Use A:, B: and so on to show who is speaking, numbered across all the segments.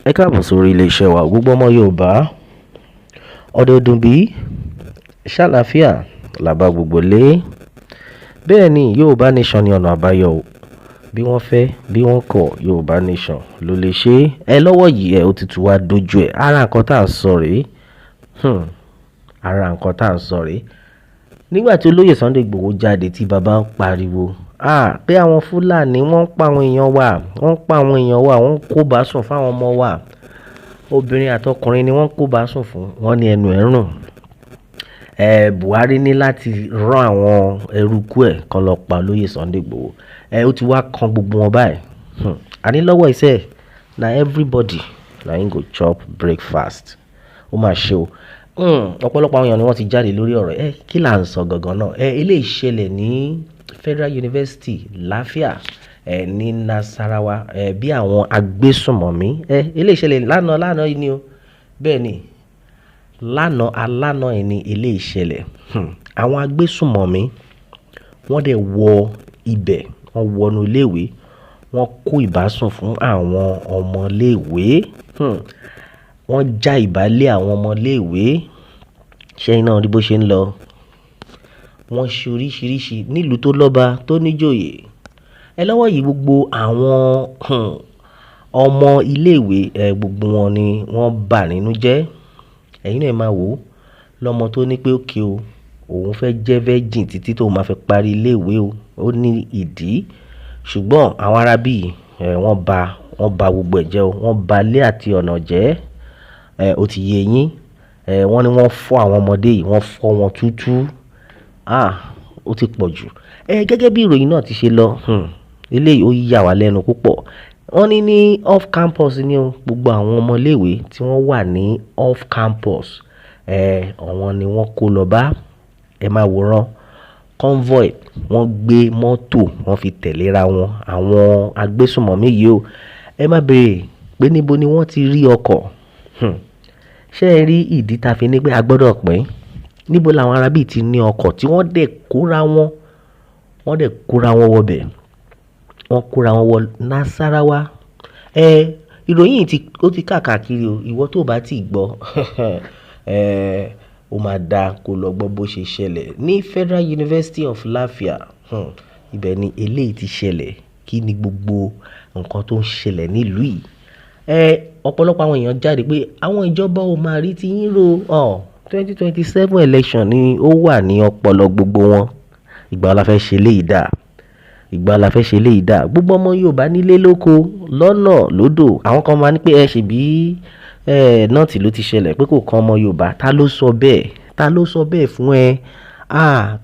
A: Ẹ káàbọ̀ sórí iléeṣẹ́ wa gbogbo ọmọ Yorùbá ọdọọdún bí ṣàlàáfíà làbá gbogbo lé. Bẹ́ẹ̀ ni Yorùbá nation ni ọ̀nà àbáyọ o. Bí wọ́n fẹ́ bí wọ́n kọ̀ Yorùbá nation ló lè ṣe ẹ lọ́wọ́ yìí ẹ ó ti tún wá dojú ẹ̀ ara nǹkan tá à ń sọ rèé ara nǹkan tá à ń sọ rèé nígbà tí olóyè Sunday Igboho jáde tí bàbá ń pariwo pé àwọn Fúlàní wọ́n ń pa àwọn èèyàn wa wọ́n ń kó bá sùn fáwọn ọmọ wa obìnrin àtọkùnrin ni wọ́n ń kó bá sùn fún wọn ní ẹnu ẹ̀rùn. Buhari ní láti rán àwọn eruku ẹ̀ kan lọ pa olóyè Sunday Igboho ó ti wá kan gbogbo wọn báyìí àní lọ́wọ́ iṣẹ́ na everybody na him go chop breakfast ó máa ṣe o. Ọ̀pọ̀lọpọ̀ àwọn èèyàn ni wọ́n ti jáde lórí ọ̀rọ̀ kí là ń sọ gangan náà eléyìí ṣẹlẹ̀ ní Federal University láfíà ní Nasarawa bí àwọn agbésùnmọ̀mí eléyìí ṣẹlẹ̀ lánàá yìí ni o bẹ́ẹ̀ ni alánà ẹ̀ ni eléyìí ṣẹlẹ̀ àwọn agbésùnmọ̀mí wọ́n dẹ̀ wọ ibẹ̀ wọ́n wọnú iléèwé wọ́n kó ìbásùn fún àwọn ọmọléèwé wọ́n já ìbálé àwọn ọmọléèwé ṣẹ́yìn náà rí bó ṣe ń lọ wọ́n ṣe oríṣiríṣi nílùú tó lọ́ba tó níjòyè lọ́wọ́ yìí gbogbo àwọn ọmọ iléèwé gbogbo wọn ni wọ́n bà nínú jẹ́ ẹ̀yin náà máa wò ó lọ́mọ tó ní pé òkè o òun fẹ́ jẹ́ virgin títí tó máa fẹ́ parí iléèwé o ó ní ìdí ṣùgbọ́n àwọn arábí wọ́n bà gbogbo ẹ̀ jẹ́ o wọ́n bà ilé àti ọ̀nà jẹ́ ó ti yé yín wọ́n ní wọ́n fọ́ àwọn ọmọdé yìí wọ́n fọ́ wọn tútú ó ti pọ̀ jù gẹ́gẹ́ bí ìròyìn náà ti ṣe lọ eléyìí ó yà wá lẹ́nu púpọ̀ wọ́n ní off campus ni o gbogbo àwọn ọmọléèwé tí wọ́n wà ní off campus àwọn ni wọ́n kó lọ bá ẹ máa wòran convoy wọ́n gbé mọ́tò wọ́n fi tẹ̀léra wọn àwọn agbésùnmọ̀mí yìí o ẹ má béèrè pé níbo ni wọ́n ti rí ọkọ̀ ṣé ẹ rí ìdí tá a fi ní pé a gbọ́dọ̀ pín níbo làwọn arábí ti ní ọkọ̀ tí wọ́n dẹ̀ kóra wọn wọbẹ̀ wọ́n kóra wọn wọ Nasarawa ìròyìn ó ti káàkiri o ìwọ tó bá ti gbọ́ ó máa dáa kó lọ gbọ́ bó ṣe ṣẹlẹ̀ ní Federal University of Lafia ibẹ̀ ni eléyìí ti ṣẹlẹ̀ kí ni gbogbo nǹkan tó ń ṣẹlẹ̀ nílùú yìí ọ̀pọ̀lọpọ̀ àwọn èèyàn jáde pé àwọn ìjọba ò máa rí ti yín ro 2027 election ni ó wà ní ọpọlọ gbogbo wọn ìgbà la fẹ́ ṣe léyìí dà gbogbo ọmọ Yorùbá nílé lóko lọ́nà lódò àwọn kan máa ní pé ṣe bí nọ́ọ̀tì ló ti ṣẹlẹ̀ pé kò kan ọmọ Yorùbá ta ló sọ bẹ́ẹ̀ fún ẹ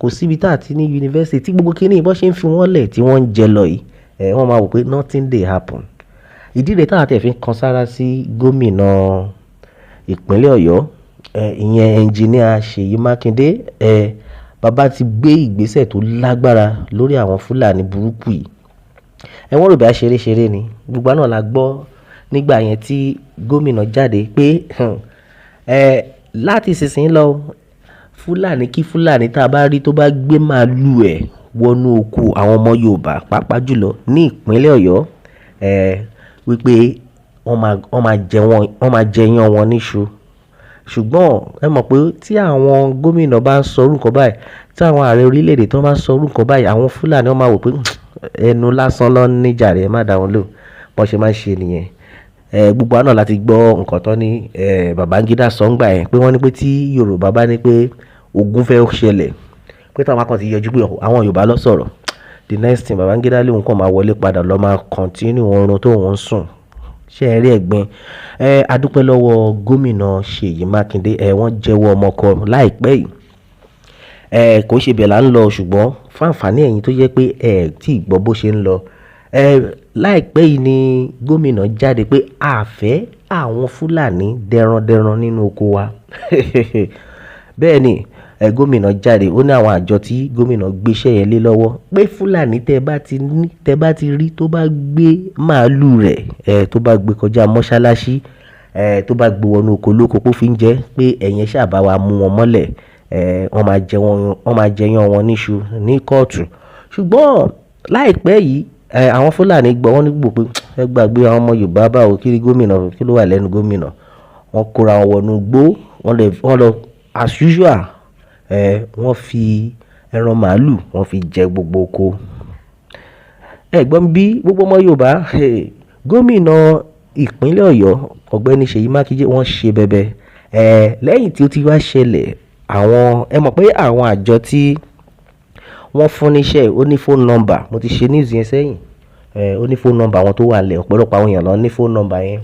A: kò síbi tá àti ní yunifásitì tí gbogbo kíní ìbọn ṣe ń fi wọ́n lẹ̀ tí wọ́n ń jẹ lọ yìí wọ́n máa wò pé nothing dey happen ìdí rẹ̀ táwọn àtẹ̀fín kan sára sí gómìnà ìpínlẹ̀ Ọ̀yọ́ ìyẹn ẹnjìníà Ṣèyí Mákindé bàbá ti gbé ìgbésẹ̀ tó lágbára lórí àwọn Fúlàní burúkú yìí wọ́n rò bí a ṣeré ni gbogbo náà la gbọ́ nígbà yẹn tí gómìnà jáde pé láti ìsinsìnyí lọ Fúlàní kí Fúlàní tá a bá rí tó bá gbé màálù ẹ̀ wọnú oko àwọn ọmọ Yorùbá pàápàá jùlọ ní ìpínlẹ̀ Ọ̀yọ́ wípé wọ́n máa jẹyàn wọn níṣu ṣùgbọ́n ẹ mọ̀ pé tí àwọn gómìnà bá ń sọ orúkọ báyìí tí àwọn ààrẹ orílẹ̀-èdè tó bá ń sọ orúkọ báyìí àwọn Fúlàní wọ́n máa wò pé ẹnu lásán lọ níjà rẹ̀ má dá wọn lò bọ́n ṣe máa ń ṣe nìyẹn gbogbo àná láti gbọ́ nǹkan tó ní Babangida sọ́ngbà yẹn pé wọ́n ní pé tí Yorùbá bá ní pé ogun fẹ́ ṣẹlẹ̀ pé táwọn akọ̀ ti yọjú pé àwọn Yorùbá lọ sọ̀rọ̀ the next thing Babangida lóun kàn máa wọlé padà lọ máa continue oorun tó wọ́n sùn ṣe rí ẹ̀gbin adúpẹ́ lọ́wọ́ gómìnà Ṣèyí Mákindé wọ́n jẹ́wọ́ ọmọkọ láìpẹ́ yìí kò ṣe bẹ̀ là ń lọ ṣùgbọ́n fún àǹfààní ẹ̀yin tó jẹ́ pé tí gbọ́ bó ṣe ń lọ láìpẹ́ yìí ni gómìnà jáde pé àfẹ́ àwọn Fúlàní dẹrandẹran nínú oko wa bẹ́ẹ̀ ni gómìnà jáde ó ní àwọn àjọ tí gómìnà gbéṣẹ́ yẹn lé lọ́wọ́ pé Fúlàní tẹ́ bá ti rí tó bá gbé màálù rẹ̀ tó bá gbé kọjá mọ́ṣáláṣí tó bá gbé wọnú oko lóko pó fi ń jẹ́ pé ẹ̀yin ṣáà wa mú wọn mọ́lẹ̀ wọ́n máa jẹyàn wọn níṣu ní kóòtù ṣùgbọ́n láìpẹ́ yìí àwọn Fúlàní gbọ́ wọ́n nígbò pé ẹ gbàgbé àwọn ọmọ Yorùbá báwo kí gómìnà kí ló wà lẹ́nu gómìnà, wọ́n kóra wọn wọnú igbó wọ́n lọ as usual wọ́n fi ẹran màálù wọ́n fi jẹ gbogbo oko. Ẹ̀gbọ́n bí gbogbo ọmọ Yorùbá gómìnà ìpínlẹ̀ Ọ̀yọ́ ọ̀gbẹ́ni Ṣèyí Mákindé wọ́n ṣe bẹbẹ lẹ́yìn tí ó ti wá ṣẹlẹ̀ ẹ mọ̀ pé àwọn àjọ tí wọ́n fún níṣẹ́ ó ní phone number, mo ti ṣe news yẹn sẹ́yìn, ó ní phone number àwọn tó wà lẹ̀ ọ̀pọ̀lọpọ̀ àwọn èèyàn lọ ní phone number yẹn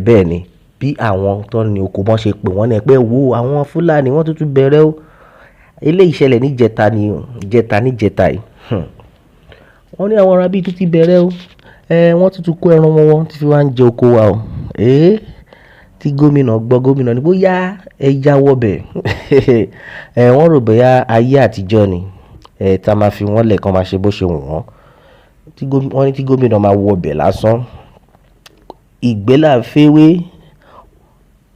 A: bẹ́ẹ̀ ni bí àwọn tó ní oko bọ́n ṣe pè wọ́n ní pé wo àwọn Fúlàní wọ́n tuntun bẹ̀rẹ̀ o ilé ìṣẹ̀lẹ̀ níjẹta yìí wọ́n ní àwọn arábí tún ti bẹ̀rẹ̀ o wọ́n tuntun kó ẹran wọn ti fi wá ń jẹ oko wa o tí gómìnà gbọ́ gómìnà ní bóyá ẹ jáwọ́ bẹ̀ wọ́n rò bóyá ayé àtijọ́ ni tá a máa fi wọ́n lẹ̀ kán máa ṣe bó ṣe wù wọ́n wọ́n ní tí gómìnà máa wọ bẹ̀ lásán ìgbélàfẹ́wé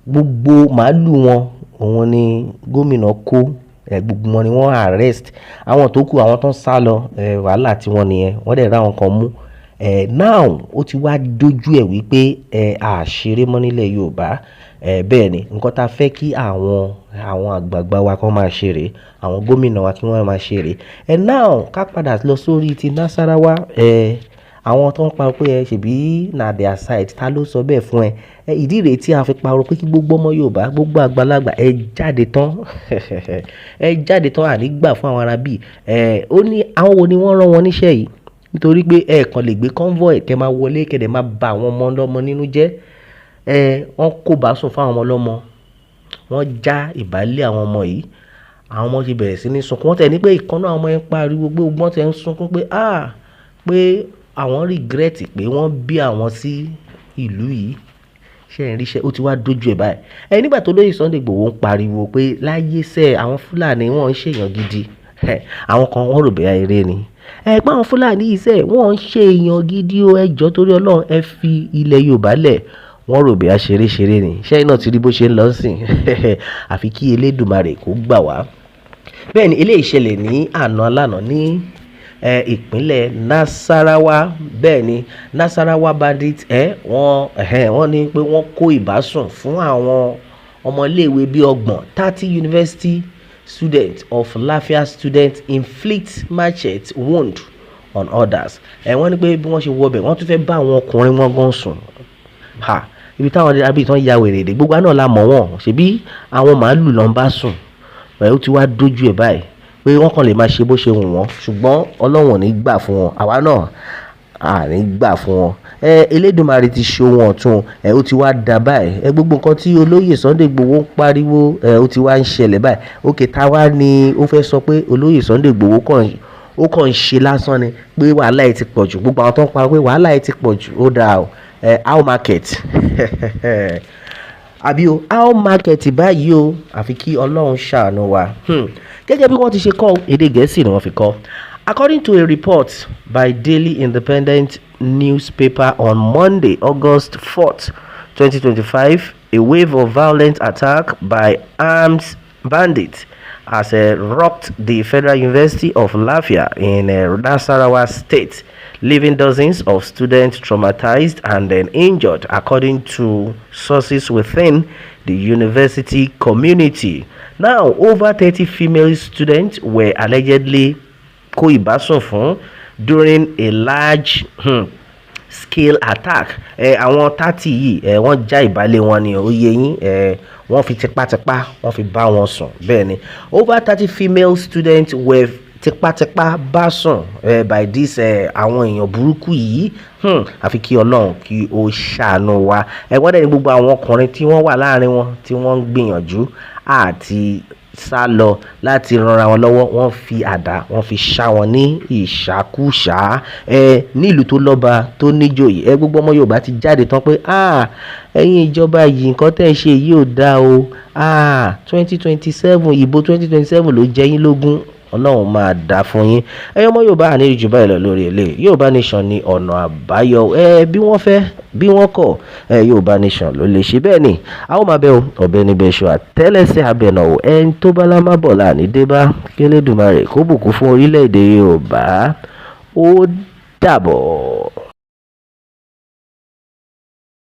A: gbogbo màálù wọn òun ni gómìnà kó gbogbo wọn ni wọ́n arrest àwọn tó kù àwọn tó ń sá lọ wàhálà tí wọ́n nìyẹn wọ́n dẹ̀ ráwọn kan mú now ó ti wá dojú ẹ̀ wípé àṣeré mọ́ nílẹ̀ Yorùbá bẹ́ẹ̀ ni nǹkan tá a fẹ́ kí àwọn àgbààgbà wa kan máa ṣeré àwọn gómìnà wa kí wọ́n máa ṣeré now ká padà lọ sórí ti Nasarawa àwọn tó ń parọ́ pé ṣèbí na their side ta ló sọ bẹ́ẹ̀ fún ìdí rèé tí a fi parọ́ pé kí gbogbo ọmọ Yorùbá gbogbo àgbàlagbà jáde tán ànígbà fún àwọn arábì ó ní àwọn wo ni wọ́n rán wọn níṣẹ́ yìí nítorí pé kàn lè gbé convoy kẹ́ máa wọlé kẹ́dẹ̀ máa bà àwọn ọmọ ọlọ́mọ nínú jẹ́ wọ́n kó bá sùn fún àwọn ọmọ ọlọ́mọ wọ́n já ìbálẹ̀ àwọn ọmọ yìí àwọn ọmọ ti bẹ̀rẹ̀ sí ní sunkún wọ́n tẹ̀ ní pé ìkànnà àwọn ọmọ yẹn pariwo pé wọ́n tẹ̀ ń sunkún pé pé àwọn regret pé wọ́n bí àwọn sí ìlú yìí ṣe ń ríṣẹ́ ó ti wá dójú ẹ̀ báyìí nígbà tó lóyè Sunday Igboho ń pariwo pé láyé sẹ́ àwọn Fúlàní wọ́n ń ṣèyàn gidi àwọn kan wọ́n rò bẹ́ẹ̀ eré ni pé àwọn Fúlàní yìí sẹ́ wọ́n ń ṣe èèyàn gidi o ẹjọ́ torí Ọlọ́run ẹ fi ilẹ̀ Yorùbá lẹ̀ wọ́n rò bẹ́ẹ̀ ṣeré ni ṣẹ́yìn náà ti rí bó ṣe ń lọ sìn àfi kí Elédùmarè kó gbà wá. bẹ́ẹ̀ ni eléyìí ṣẹlẹ̀ ní alánà ní ìpínlẹ̀ Nasarawa bẹ́ẹ̀ ni Nasarawa bandit wọ́n ní pé wọ́n kó ìbásùn fún àwọn ọmọléèwé bíi 30 university students of Lafia students inflict machete wound on others wọ́n ní pé bí wọ́n ṣe wọbẹ̀ wọ́n tún fẹ́ bá àwọn ọkùnrin wọn gan sùn ibi táwọn abí tán ya wèrè dé gbogbo náà la mọ̀ wọ́n ṣebí àwọn màálù ló ń bá sùn ó ti wá dójú ẹ̀ báyìí pé wọ́n kàn lè máa ṣe bó ṣe wù wọ́n ṣùgbọ́n Ọlọ́run ò ní gbà fún wọn àwa náà à ní gbà fún wọn Elédùmarè ti ṣe ohun ọ̀tun ó ti wá da báyìí gbogbo nǹkan tí olóyè Sunday Igboho ń pariwo ó ti wá ń ṣẹlẹ̀ báyìí òkè táwa ni ó fẹ́ sọ pé olóyè Sunday Igboho ó kàn ń ṣe lásán ni pé wàhálà ẹ̀ ti pọ̀ jù gbogbo àwọn tó ń pariwo pé wàhálà ẹ̀ ti pọ̀ jù ó dáa o how market àbí o how market báyìí o àfi kí Ọlọ́run ṣàánú wa gẹ́gẹ́ bí wọ́n ti ṣe kọ èdè Gẹ̀ẹ́sì ni wọ́n fi kọ. According to a report by Daily Independent newspaper on Monday, August 4th, 2025, a wave of violent attack by armed bandits has rocked the Federal University of Lafia in Nasarawa State, leaving dozens of students traumatized and then injured, according to sources within the university community. Now, over 30 female students were allegedly kó ìbásùn fún during a large scale attack. Àwọn 30 yìí wọ́n já ìbálẹ̀ wọn ní oyè yín wọ́n fi tipátipá wọ́n fi bá wọn sùn bẹ́ẹ̀ ni over 30 female students were tipátipá bá sùn by this àwọn èèyàn burúkú yìí àfi kí Ọlọ́run kí ó ṣàánú wa wọ́n dẹ̀ ní gbogbo àwọn ọkùnrin tí wọ́n wà láàrin wọn tí wọ́n ń gbìyànjú àti sá lọ láti ranra wọn lọ́wọ́ wọ́n fi àdá wọ́n fi ṣá wọn ní ìṣàkúṣà nílùú tó lọ́ba tó níjòyè gbogbo ọmọ Yorùbá ti jáde tán pé ẹ̀yin ìjọba yìí nǹkan tẹ́ ẹ ṣe yìí ò dáa o 2027 ìbò 2027 ló jẹ yín lógún Ọlọ́run máa dá fún yín ẹ̀yin ọmọ Yorùbá àní ìjù báyìí lọ lórí ilé Yorùbá Nation ní ọ̀nà àbáyọ bí wọ́n fẹ́ bí wọ́n kọ̀ Yorùbá Nation ló lè ṣe bẹ́ẹ̀ ni a ó máa bẹ ọ̀bẹ níbẹ̀ ṣọ àtẹ́lẹsẹ̀ abẹ̀nà ẹni tó bá lá má bọ̀ láàní dé bá kí Elédùmarè kó bùkún fún orílẹ̀-èdè Yorùbá ó dàbọ̀.